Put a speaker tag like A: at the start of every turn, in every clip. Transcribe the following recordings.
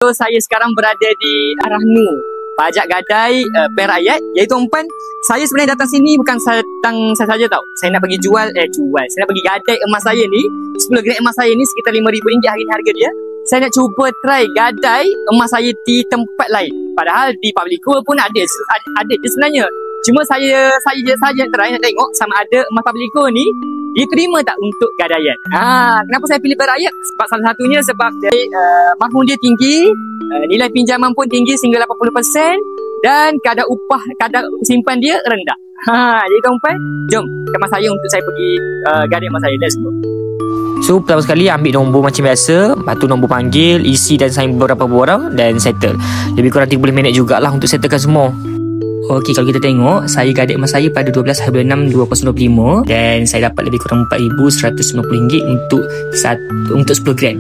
A: So, saya sekarang berada di Rahnu Pajak Gadai Perak Rakyat. Jadi tuan-puan, saya sebenarnya datang sini bukan saya saja tau. Saya nak pergi jual. Saya nak pergi gadai emas saya ni. 10 gram emas saya ni sekitar RM5,000 hari ni harga dia. Saya nak cuba try gadai emas saya di tempat lain. Padahal di Publico pun ada je sebenarnya. Cuma saya saja try nak tengok sama ada emas Publico ni diterima tak untuk gadaian. Kenapa saya pilih Perak Rakyat? Sebab salah satunya sebab marhum dia tinggi, nilai pinjaman pun tinggi sehingga 80% dan kadar simpan dia rendah. Jadi tuan-puan, jom kemas saya untuk saya pergi gadai emas saya. Let's go.
B: So pertama sekali ambil nombor macam biasa, lepas tu nombor panggil, isi dan sign beberapa orang dan settle. Lebih kurang 30 minit jugalah untuk settlekan semua. Okey, kalau kita tengok, saya gadai emas saya pada 12 hari 6 2025 dan saya dapat lebih kurang RM4,150 untuk 10 gram.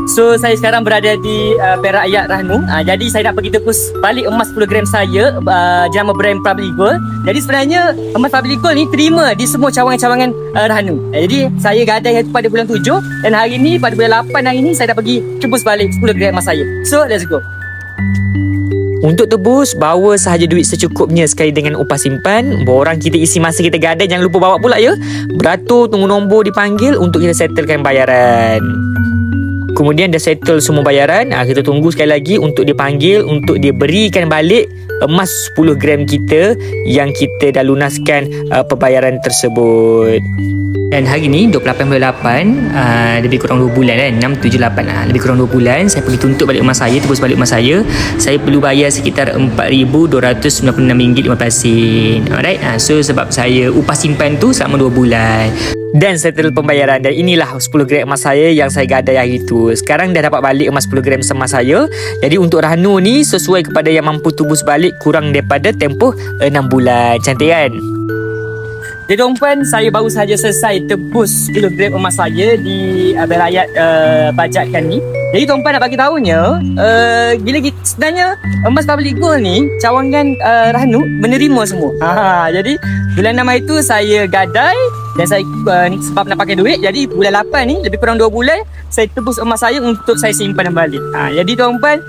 A: So, saya sekarang berada di Perak Rakyat Rahnu. Jadi, saya nak pergi tebus balik emas 10 gram saya jenama brand Publico. Jadi, sebenarnya emas Publico ni terima di semua cawangan-cawangan Rahnu. Jadi, saya gadai pada bulan 7 dan hari ni, pada bulan 8 hari ni, saya dah pergi tebus balik 10 gram emas saya. So, let's go.
B: Untuk tebus, bawa sahaja duit secukupnya sekali dengan upah simpan. Borang kita isi masa kita gadai, jangan lupa bawa pula ya. Beratur, tunggu nombor dipanggil untuk kita settlekan bayaran. Kemudian dah settle semua bayaran, kita tunggu sekali lagi untuk dipanggil, untuk dia berikan balik emas 10 gram kita yang kita dah lunaskan pembayaran tersebut. Dan hari ni 28 bulan 8, lebih kurang 2 bulan kan, 6, 7, 8 lebih kurang 2 bulan saya pergi tuntut balik emas saya, tebus balik emas saya. Saya perlu bayar sekitar RM4,296.15. Alright, so sebab saya upah simpan tu selama 2 bulan dan settle pembayaran. Dan inilah 10 gram emas saya yang saya gadai hari tu. Sekarang dah dapat balik emas 10 gram emas saya. Jadi untuk Rahnu ni sesuai kepada yang mampu tebus balik kurang daripada tempoh 6 bulan. Cantik kan?
A: Jadi tuan-puan, saya baru saja selesai tebus 10 gram emas saya di Perak Rakyat Bajakan ni. Jadi tuan-puan nak bagi tahunya, sebenarnya emas Publico ni cawangan Rahnu menerima semua. Jadi bulan 6 itu saya gadai dan saya sebab nak pakai duit, jadi bulan 8 ni lebih kurang 2 bulan saya tebus emas saya untuk saya simpan balik. Jadi tuan-puan,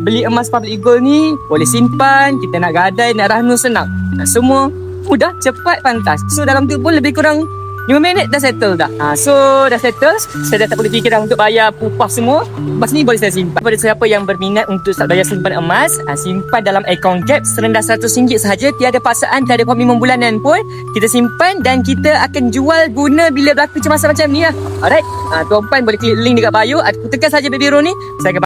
A: beli emas Publico ni boleh simpan, kita nak gadai, nak Rahnu senang. Semua mudah, cepat, pantas. So dalam tu pun lebih kurang 5 minit dah settle dah. So dah settle, saya dah tak boleh fikir dah untuk bayar upah semua. Emas ni boleh saya simpan. Pada siapa yang berminat untuk start bayar simpan emas, simpan dalam akaun Gap serendah RM100 sahaja. Tiada paksaan, tiada komitmen bulanan pun. Kita simpan dan kita akan jual guna bila berlaku macam ni lah. Alright, tuan-puan boleh klik link dekat bio. Tekan saja baby roll ni, saya akan